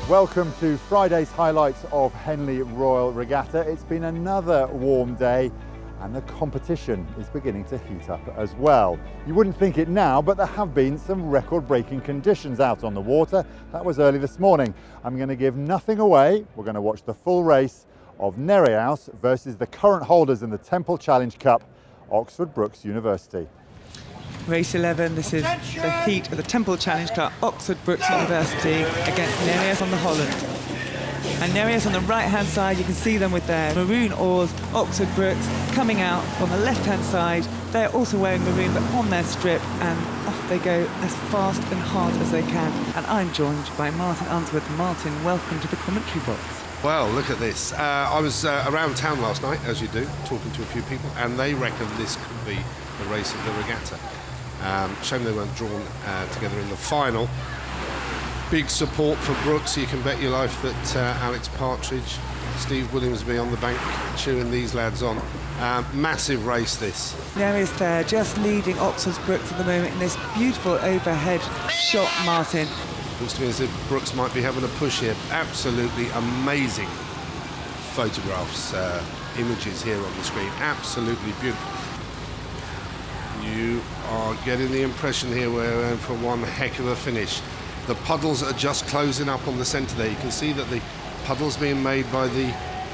Welcome to Friday's highlights of Henley Royal Regatta. It's been another warm day and the competition is beginning to heat up as well. You wouldn't think it now, but there have been some record-breaking conditions out on the water. That was early this morning. I'm going to give nothing away. We're going to watch the full race of Nereus versus the current holders in the Temple Challenge Cup, Oxford Brookes University. Race 11, this is the heat of the Temple Challenge Cup, Oxford Brookes University against Nereus on the Holland. And Nereus on the right-hand side, you can see them with their maroon oars. Oxford Brookes coming out on the left-hand side. They're also wearing maroon, but on their strip, and off they go as fast and hard as they can. And I'm joined by Martin Unsworth. Martin, welcome to the commentary box. Well, look at this. I was around town last night, as you do, talking to a few people, and they reckon this could be the race of the regatta. Shame they weren't drawn together in the final. Big support for Brookes. You can bet your life that Alex Partridge, Steve Williams will be on the bank cheering these lads on. Massive race this. Nereus there, just leading Oxford Brookes at the moment in this beautiful overhead shot, Martin. Looks to me as if Brookes might be having a push here. Absolutely amazing photographs, images here on the screen. Absolutely beautiful. You are getting the impression here we're in for one heck of a finish. The puddles are just closing up on the centre there. You can see that the puddles being made by the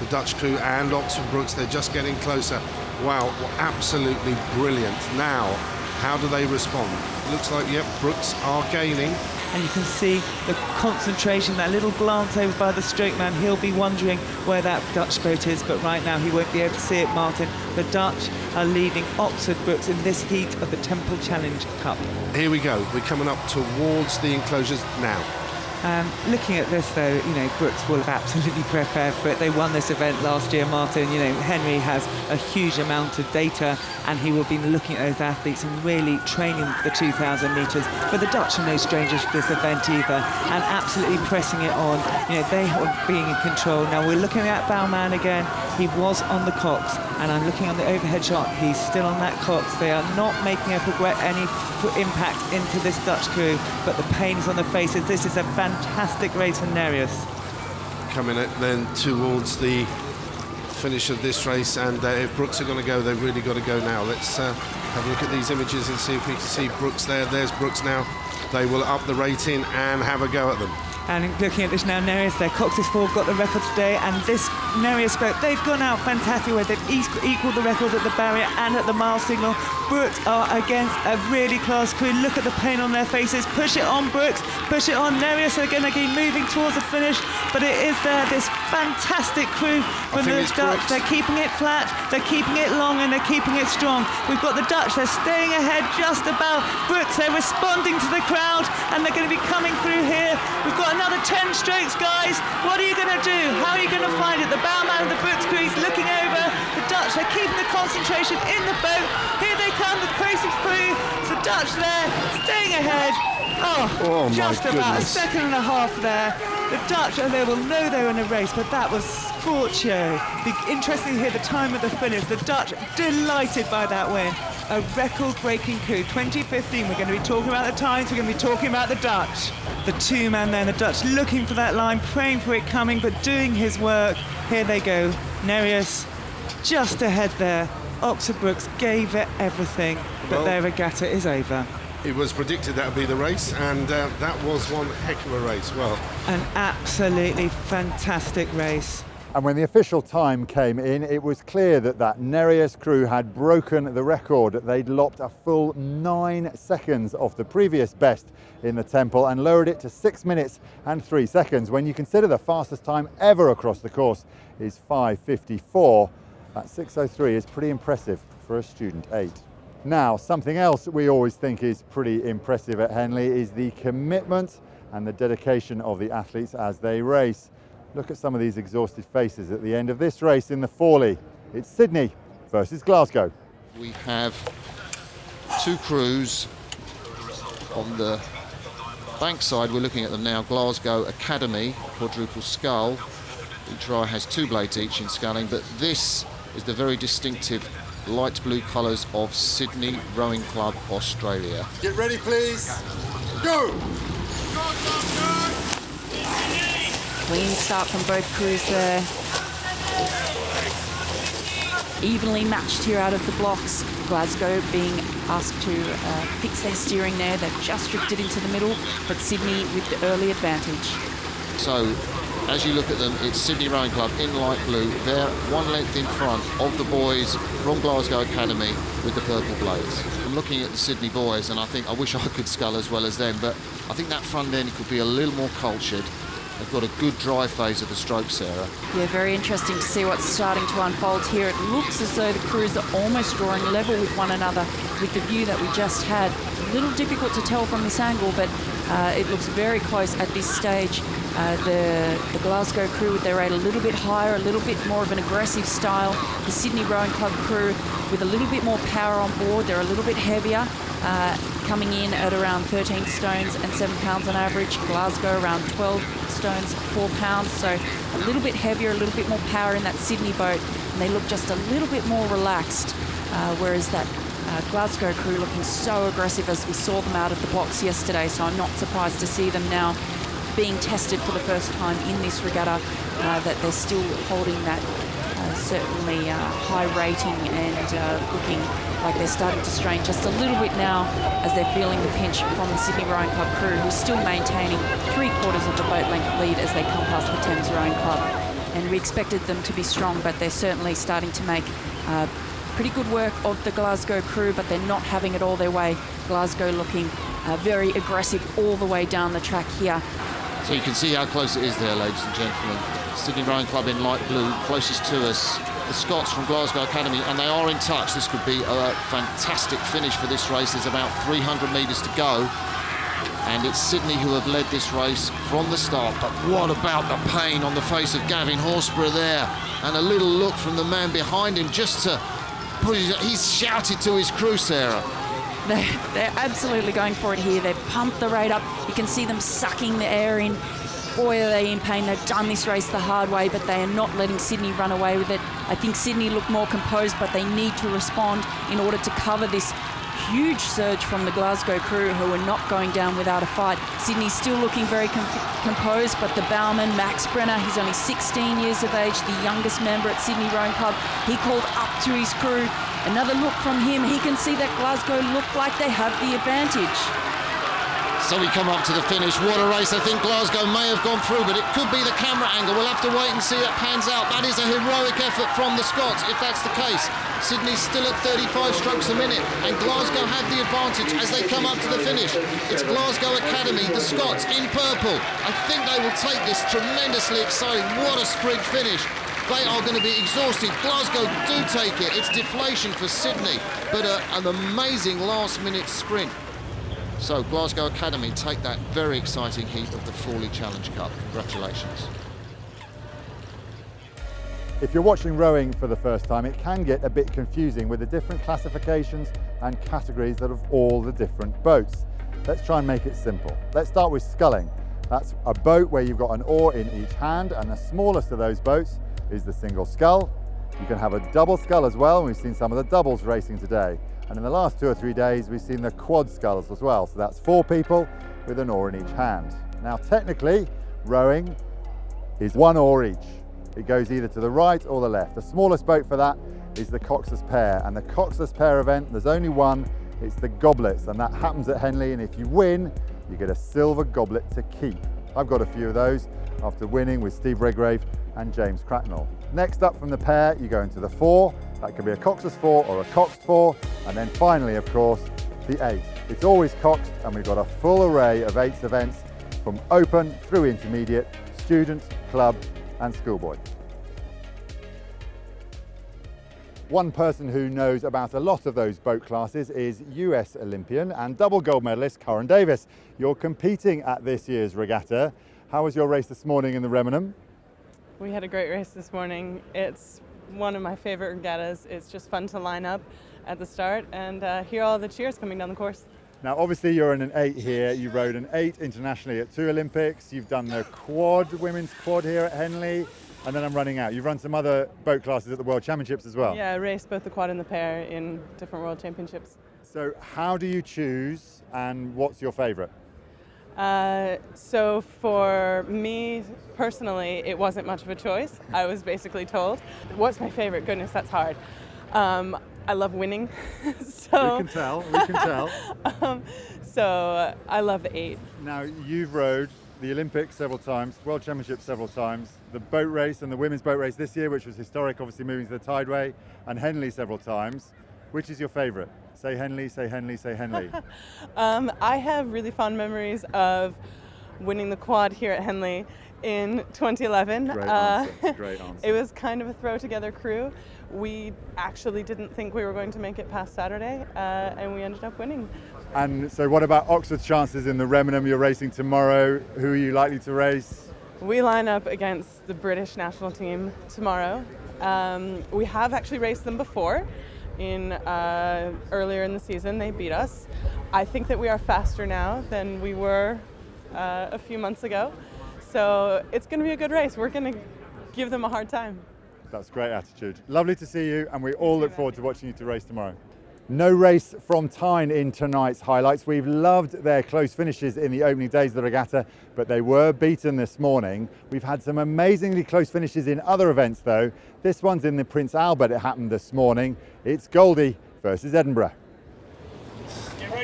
Dutch crew and Oxford Brookes. They're just getting closer. Wow, absolutely brilliant. Now, how do they respond? Looks like, yep, Brookes are gaining. And you can see the concentration, that little glance over by the stroke man. He'll be wondering where that Dutch boat is, but right now he won't be able to see it, Martin. The Dutch are leading Oxford Brookes in this heat of the Temple Challenge Cup. Here we go. We're coming up towards the enclosures now. Looking at this, though, you know, Brookes will have absolutely prepared for it. They won this event last year, Martin. You know, Henry has a huge amount of data, and he will be looking at those athletes and really training for the 2,000 metres. But the Dutch are no strangers to this event either, and absolutely pressing it on. You know, they are being in control. Now we're looking at Bowman again. He was on the Cox, and I'm looking on the overhead shot. He's still on that Cox. They are not making any impact into this Dutch crew, but the pain is on their faces. This is a fantastic race for Nereus. Coming then towards the finish of this race, and if Brookes are going to go, they've really got to go now. Let's have a look at these images and see if we can see Brookes there. There's Brookes now. They will up the rating and have a go at them. And looking at this now, Nereus, their Cox is full, got the record today, and this Nereus boat, they've gone out fantastic way. They've equalled the record at the barrier and at the mile signal. Brookes are against a really class crew. Look at the pain on their faces. Push it on, Brookes, push it on. Nereus are going to be moving towards the finish, but it is there, this fantastic crew from the Dutch. Brookes. They're keeping it flat, they're keeping it long, and they're keeping it strong. We've got the Dutch, they're staying ahead just about. Brookes, they're responding to the crowd, and they're going to be coming through here. We've got another 10 strokes, guys. What are you going to do? How are you going to find it? The bowman of the Brookes crew is looking over. The Dutch, they're keeping the concentration in the boat. Here they come, the crazy crew. The Dutch there, staying ahead. Oh just about a second and a half there. The Dutch, they will know they're in a race, but that was scorcho. Interesting to hear the time of the finish. The Dutch delighted by that win. A record-breaking coup. 2015, we're going to be talking about the times, we're going to be talking about the Dutch. The two-man there, the Dutch looking for that line, praying for it coming, but doing his work. Here they go. Nereus just ahead there. Oxford Brookes gave it everything, but their regatta is over. It was predicted that would be the race, and that was one heck of a race. Well, an absolutely fantastic race. And when the official time came in, it was clear that that Nereus crew had broken the record. They'd lopped a full 9 seconds off the previous best in the Temple and lowered it to 6 minutes and 3 seconds. When you consider the fastest time ever across the course is 5:54, that 6:03 is pretty impressive for a student 8. Now, something else we always think is pretty impressive at Henley is the commitment and the dedication of the athletes as they race. Look at some of these exhausted faces at the end of this race in the Forley. It's Sydney versus Glasgow. We have two crews on the bank side. We're looking at them now. Glasgow Academy, quadruple scull. Each row has 2 blades each in sculling, but this is the very distinctive light blue colours of Sydney Rowing Club, Australia. Get ready, please. Go! Clean start from both crews there. Evenly matched here out of the blocks. Glasgow being asked to fix their steering there. They've just drifted into the middle, but Sydney with the early advantage. So, as you look at them, it's Sydney Rowing Club in light blue. They're 1 length in front of the boys from Glasgow Academy with the purple blades. I'm looking at the Sydney boys, and I think I wish I could scull as well as them, but I think that front end could be a little more cultured. They've got a good dry phase of the stroke, Sarah. Yeah, very interesting to see what's starting to unfold here. It looks as though the crews are almost drawing level with one another with the view that we just had. A little difficult to tell from this angle, but it looks very close at this stage. The Glasgow crew with their rate a little bit higher, a little bit more of an aggressive style. The Sydney Rowing Club crew with a little bit more power on board. They're a little bit heavier, coming in at around 13 stones and 7 pounds on average. Glasgow around 12 stones, 4 pounds. So a little bit heavier, a little bit more power in that Sydney boat. And they look just a little bit more relaxed, whereas that Glasgow crew looking so aggressive as we saw them out of the blocks yesterday. So I'm not surprised to see them now being tested for the first time in this regatta, that they're still holding that certainly high rating and looking like they're starting to strain just a little bit now as they're feeling the pinch from the Sydney Rowing Club crew, who's still maintaining 3/4 of the boat length lead as they come past the Thames Rowing Club. And we expected them to be strong, but they're certainly starting to make pretty good work of the Glasgow crew, but they're not having it all their way. Glasgow looking very aggressive all the way down the track here. So you can see how close it is there, ladies and gentlemen. Sydney Rowing Club in light blue, closest to us. The Scots from Glasgow Academy, and they are in touch. This could be a fantastic finish for this race. There's about 300 metres to go. And it's Sydney who have led this race from the start. But what about the pain on the face of Gavin Horsburgh there? And a little look from the man behind him just to put his... He's shouted to his crew, Sarah. They're absolutely going for it here. They've pumped the rate up. You can see them sucking the air in. Boy, are they in pain. They've done this race the hard way, but they are not letting Sydney run away with it. I think Sydney look more composed, but they need to respond in order to cover this huge surge from the Glasgow crew, who are not going down without a fight. Sydney's still looking very composed, but the bowman, Max Brenner, he's only 16 years of age, the youngest member at Sydney Rowing Club. He called up to his crew. Another look from him. He can see that Glasgow look like they have the advantage. So we come up to the finish. What a race. I think Glasgow may have gone through, but it could be the camera angle. We'll have to wait and see it pans out. That is a heroic effort from the Scots, if that's the case. Sydney's still at 35 strokes a minute, and Glasgow have the advantage as they come up to the finish. It's Glasgow Academy, the Scots in purple. I think they will take this tremendously exciting. What a sprint finish. They are going to be exhausted. Glasgow do take it. It's deflation for Sydney, but an amazing last-minute sprint. So Glasgow Academy take that very exciting heat of the Frawley Challenge Cup. Congratulations. If you're watching rowing for the first time, it can get a bit confusing with the different classifications and categories of all the different boats. Let's try and make it simple. Let's start with sculling. That's a boat where you've got an oar in each hand, and the smallest of those boats is the single scull. You can have a double scull as well, and we've seen some of the doubles racing today. And in the last 2 or 3 days, we've seen the quad sculls as well. So that's 4 people with an oar in each hand. Now, technically, rowing is 1 oar each. It goes either to the right or the left. The smallest boat for that is the coxless pair. And the coxless pair event, there's only one. It's the goblets, and that happens at Henley. And if you win, you get a silver goblet to keep. I've got a few of those after winning with Steve Redgrave and James Cracknell. Next up from the pair, you go into the 4. That can be a coxless 4 or a coxed 4. And then finally, of course, the 8. It's always coxed, and we've got a full array of 8s events from open through intermediate, student, club and schoolboy. One person who knows about a lot of those boat classes is US Olympian and double gold medalist Corin Davis. You're competing at this year's regatta. How was your race this morning in the Remenham? We had a great race this morning. It's one of my favorite regattas. It's just fun to line up at the start and hear all the cheers coming down the course. Now obviously you're in an 8 here. You rowed an 8 internationally at 2 Olympics. You've done the quad, women's quad here at Henley. And then I'm running out. You've run some other boat classes at the World Championships as well. Yeah, I raced both the quad and the pair in different World Championships. So how do you choose and what's your favourite? So for me personally, it wasn't much of a choice. I was basically told. What's my favorite? Goodness, that's hard. I love winning. So, We can tell. So I love the 8. Now, you've rowed the Olympics several times, World Championships several times, the boat race and the women's boat race this year, which was historic, obviously moving to the Tideway, and Henley several times. Which is your favourite? Say Henley, say Henley, say Henley. I have really fond memories of winning the quad here at Henley in 2011. Great answer. Great answer. It was kind of a throw together crew. We actually didn't think we were going to make it past Saturday, and we ended up winning. And so what about Oxford's chances in the Remenham? You're racing tomorrow. Who are you likely to race? We line up against the British national team tomorrow. We have actually raced them before. Earlier in the season, they beat us. I think that we are faster now than we were a few months ago. So it's going to be a good race. We're going to give them a hard time. That's great attitude. Lovely to see you, and we all look forward to watching you to race tomorrow. No race from Tyne in tonight's highlights. We've loved their close finishes in the opening days of the regatta, but they were beaten this morning. We've had some amazingly close finishes in other events though. This one's in the Prince Albert. It happened this morning. It's Goldie versus Edinburgh.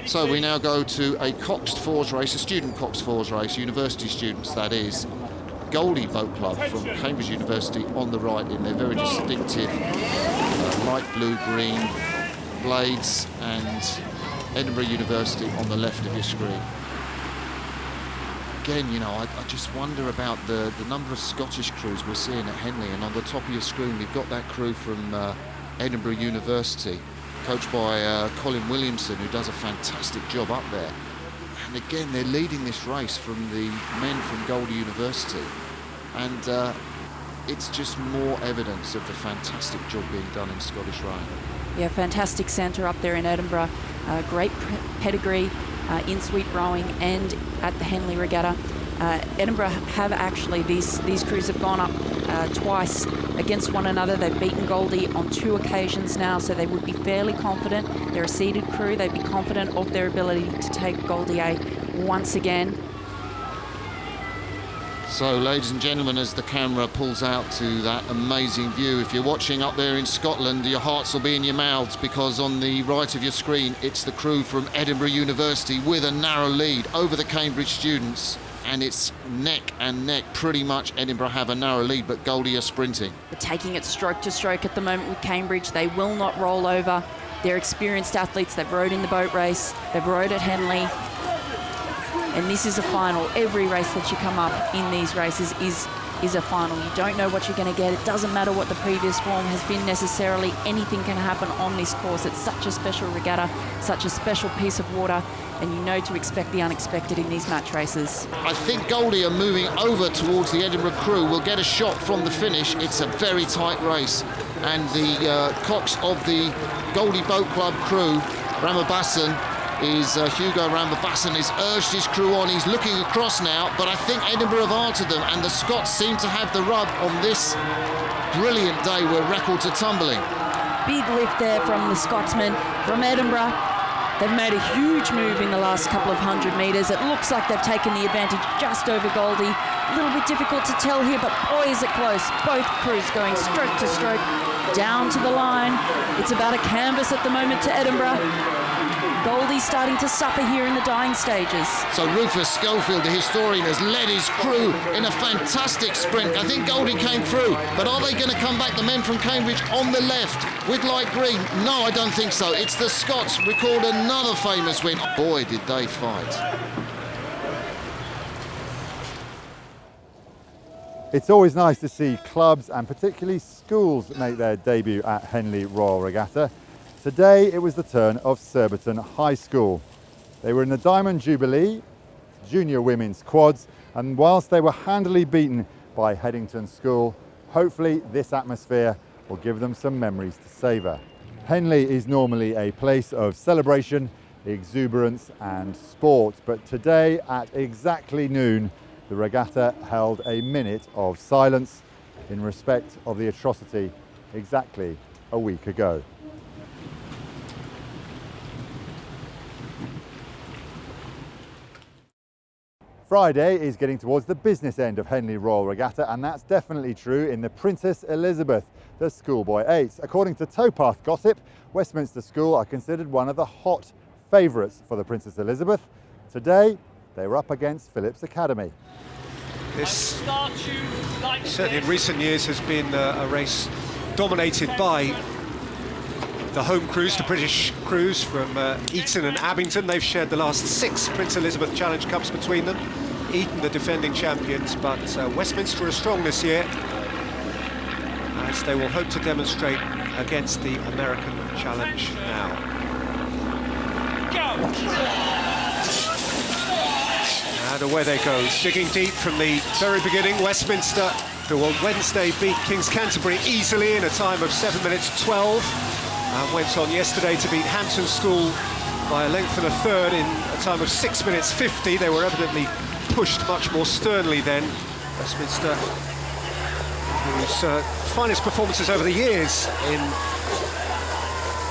So we now go to a Coxed Fours race, a student Coxed Fours race, university students that is. Goldie Boat Club from Cambridge University on the right in their very distinctive light blue-green blades, and Edinburgh University on the left of your screen. Again, you know, I just wonder about the number of Scottish crews we're seeing at Henley, and on the top of your screen we've got that crew from Edinburgh University, coached by Colin Williamson, who does a fantastic job up there. And again, they're leading this race from the men from Goldie University, and it's just more evidence of the fantastic job being done in Scottish rowing. Yeah, fantastic centre up there in Edinburgh. Great pedigree in sweep rowing and at the Henley Regatta. Edinburgh have actually, these crews have gone up twice against one another. They've beaten Goldie on 2 occasions now, so they would be fairly confident. They're a seeded crew. They'd be confident of their ability to take Goldie A once again. So, ladies and gentlemen, as the camera pulls out to that amazing view, if you're watching up there in Scotland, your hearts will be in your mouths, because on the right of your screen, it's the crew from Edinburgh University with a narrow lead over the Cambridge students, and it's neck and neck. Pretty much Edinburgh have a narrow lead, but Goldie are sprinting. They're taking it stroke to stroke at the moment with Cambridge. They will not roll over. They're experienced athletes. They've rowed in the boat race. They've rowed at Henley. And this is a final. Every race that you come up in these races is a final. You don't know what you're going to get. It doesn't matter what the previous form has been necessarily. Anything can happen on this course. It's such a special regatta, such a special piece of water, and you know to expect the unexpected in these match races. I think Goldie are moving over towards the Edinburgh crew. Will get a shot from the finish. It's a very tight race, and the cox of the Goldie Boat Club crew, Ramabassan, Hugo Ramabassan has urged his crew on. He's looking across now, but I think Edinburgh have answered them, and the Scots seem to have the rub on this brilliant day where records are tumbling. Big lift there from the Scotsmen from Edinburgh. They've made a huge move in the last couple of 100 metres. It looks like they've taken the advantage just over Goldie. A little bit difficult to tell here, but boy is it close. Both crews going stroke to stroke down to the line. It's about a canvas at the moment to Edinburgh. Goldie's starting to suffer here in the dying stages. So Rufus Schofield, the historian, has led his crew in a fantastic sprint. I think Goldie came through, but are they going to come back, the men from Cambridge on the left with light green? No, I don't think so. It's the Scots record another famous win. Boy, did they fight. It's always nice to see clubs and particularly schools make their debut at Henley Royal Regatta. Today it was the turn of Surbiton High School. They were in the Diamond Jubilee Junior Women's Quads, and whilst they were handily beaten by Headington School, hopefully this atmosphere will give them some memories to savour. Henley is normally a place of celebration, exuberance and sport, but today at exactly noon the regatta held a minute of silence in respect of the atrocity exactly a week ago. Friday is getting towards the business end of Henley Royal Regatta, and that's definitely true in the Princess Elizabeth, the Schoolboy 8s. According to towpath gossip, Westminster School are considered one of the hot favourites for the Princess Elizabeth. Today, they were up against Phillips Academy. This, certainly in recent years, has been a race dominated by the home crews, the British crews from Eton and Abington. They've shared the last 6 Prince Elizabeth Challenge Cups between them. Eton, the defending champions, but Westminster are strong this year, as they will hope to demonstrate against the American Challenge now. Go! And away they go, digging deep from the very beginning. Westminster, who on Wednesday beat King's Canterbury easily in a time of 7 minutes 12. And went on yesterday to beat Hampton School by a length and a third in a time of 6 minutes 50. They were evidently pushed much more sternly then. Westminster, whose finest performances over the years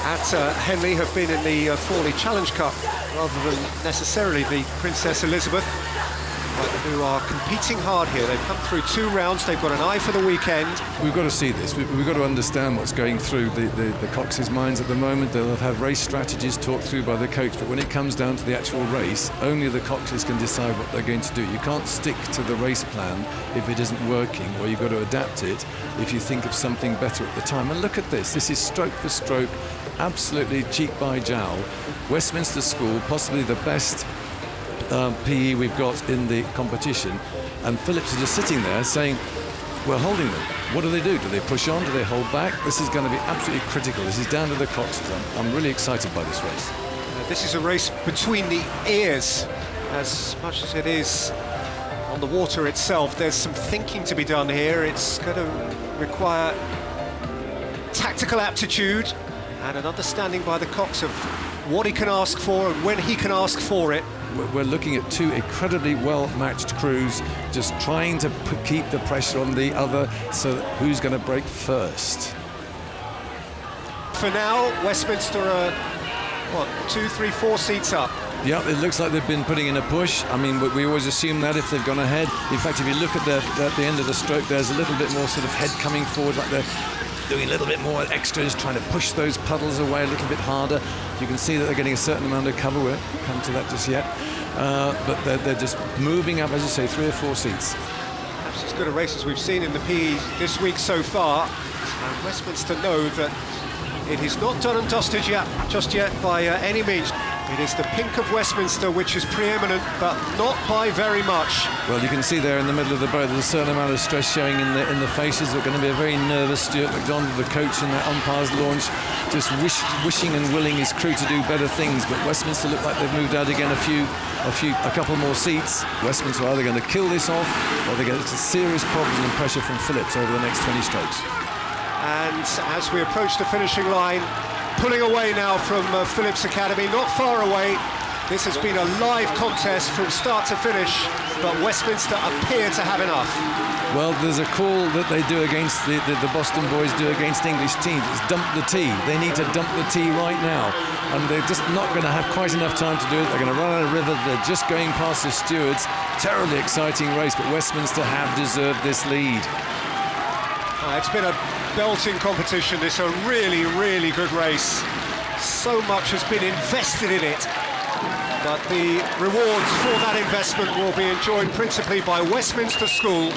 at Henley have been in the Frawley Challenge Cup rather than necessarily the Princess Elizabeth, who are competing hard here. They've come through 2 rounds, they've got an eye for the weekend. We've got to see this, we've got to understand what's going through the Cox's minds at the moment. They'll have race strategies talked through by the coach, but when it comes down to the actual race, only the Coxes can decide what they're going to do. You can't stick to the race plan if it isn't working, or you've got to adapt it if you think of something better at the time. And look at this is stroke for stroke, absolutely cheek by jowl. Westminster School, possibly the best PE we've got in the competition, and Phillips are just sitting there saying, we're holding them. What do? Do they push on? Do they hold back? This is going to be absolutely critical. This is down to the Coxes. I'm really excited by this race. This is a race between the ears as much as it is on the water itself. There's some thinking to be done here. It's going to require tactical aptitude and an understanding by the Cox of what he can ask for and when he can ask for it. We're looking at 2 incredibly well-matched crews just trying to keep the pressure on the other, so who's going to break first. For now, Westminster are, 2, 3, 4 seats up. Yeah, it looks like they've been putting in a push. I mean, we always assume that if they've gone ahead. In fact, if you look at the end of the stroke, there's a little bit more sort of head coming forward, like they're doing a little bit more extras, trying to push those puddles away a little bit harder. You can see that they're getting a certain amount of cover. We won't come to that just yet. But they're just moving up, as you say, 3 or 4 seats. Perhaps as good a race as we've seen in the PE this week so far. And Westminster know that it is not done and dusted just yet by any means. It is the pink of Westminster which is preeminent, but not by very much. Well, you can see there in the middle of the boat, there's a certain amount of stress showing in the faces. They're going to be a very nervous Stuart McDonald, the coach in that umpire's launch, just wishing and willing his crew to do better things. But Westminster look like they've moved out again a couple more seats. Westminster are either going to kill this off, or they get serious problems and pressure from Phillips over the next 20 strokes. And as we approach the finishing line, pulling away now from Phillips Academy, not far away. This has been a live contest from start to finish, but Westminster appear to have enough. Well, there's a call that they do against the Boston boys do against English teams. It's dump the tea. They need to dump the tea right now, and they're just not going to have quite enough time to do it. They're going to run out of river. They're just going past the stewards. Terribly exciting race, but Westminster have deserved this lead. It's been a belting competition. It's a really, really good race. So much has been invested in it, but the rewards for that investment will be enjoyed principally by Westminster School,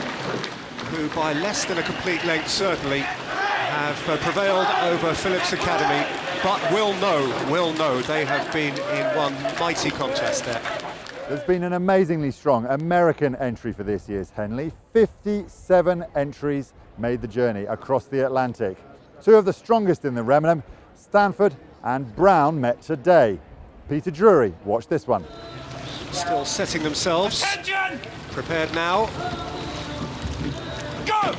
who by less than a complete length certainly have prevailed over Phillips Academy, but will know they have been in one mighty contest there. There's been an amazingly strong American entry for this year's Henley. 57 entries made the journey across the Atlantic. 2 of the strongest in the Remenham, Stanford and Brown, met today. Peter Drury, watch this one. Still setting themselves. Attention! Prepared now. Go!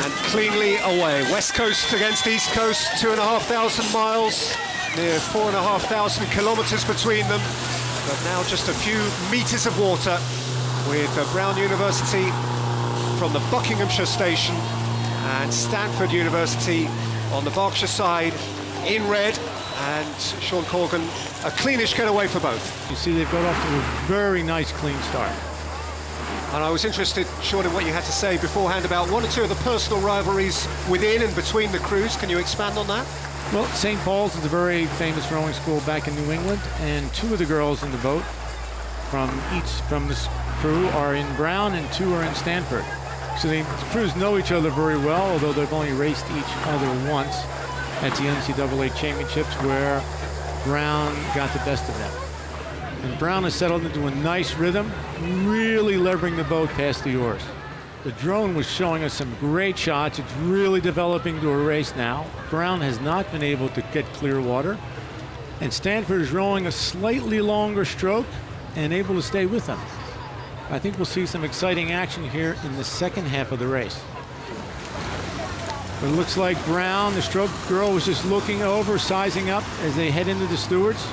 And cleanly away. West Coast against East Coast, 2,500 miles, near 4,500 kilometres between them. But now just a few metres of water, with Brown University from the Buckinghamshire station and Stanford University on the Berkshire side in red. and Sean Corgan, a cleanish getaway for both. You see they've got off to a very nice clean start. And I was interested, Sean, in what you had to say beforehand about one or two of the personal rivalries within and between the crews. Can you expand on that? Well, St. Paul's is a very famous rowing school back in New England, and two of the girls in the boat from this crew are in Brown and two are in Stanford. So the crews know each other very well, although they've only raced each other once at the NCAA championships where Brown got the best of them. And Brown has settled into a nice rhythm, really levering the boat past the oars. The drone was showing us some great shots. It's really developing to a race now. Brown has not been able to get clear water. And Stanford is rowing a slightly longer stroke and able to stay with them. I think we'll see some exciting action here in the second half of the race. But it looks like Brown, the stroke girl, was just looking over, sizing up as they head into the stewards.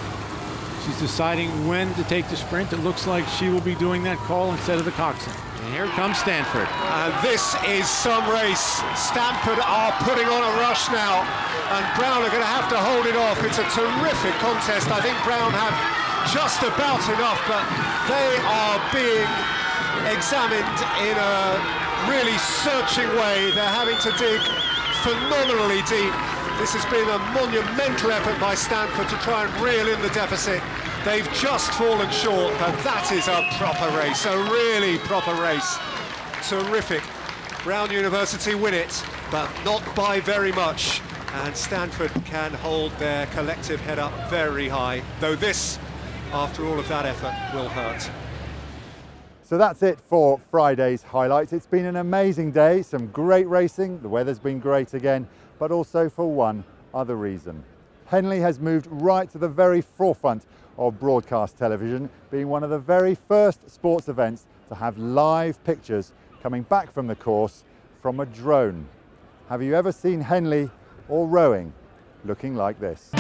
She's deciding when to take the sprint. It looks like she will be doing that call instead of the coxswain. And here comes Stanford. And this is some race. Stanford are putting on a rush now, and Brown are going to have to hold it off. It's a terrific contest. I think Brown have just about enough, but they are being examined in a really searching way. They're having to dig phenomenally deep. This has been a monumental effort by Stanford to try and reel in the deficit. They've just fallen short, but that is a proper race, a really proper race. Terrific. Brown University win it, but not by very much. And Stanford can hold their collective head up very high, though this, after all of that effort, will hurt. So that's it for Friday's highlights. It's been an amazing day, some great racing, the weather's been great again, but also for one other reason. Henley has moved right to the very forefront of broadcast television, being one of the very first sports events to have live pictures coming back from the course from a drone. Have you ever seen Henley or rowing looking like this?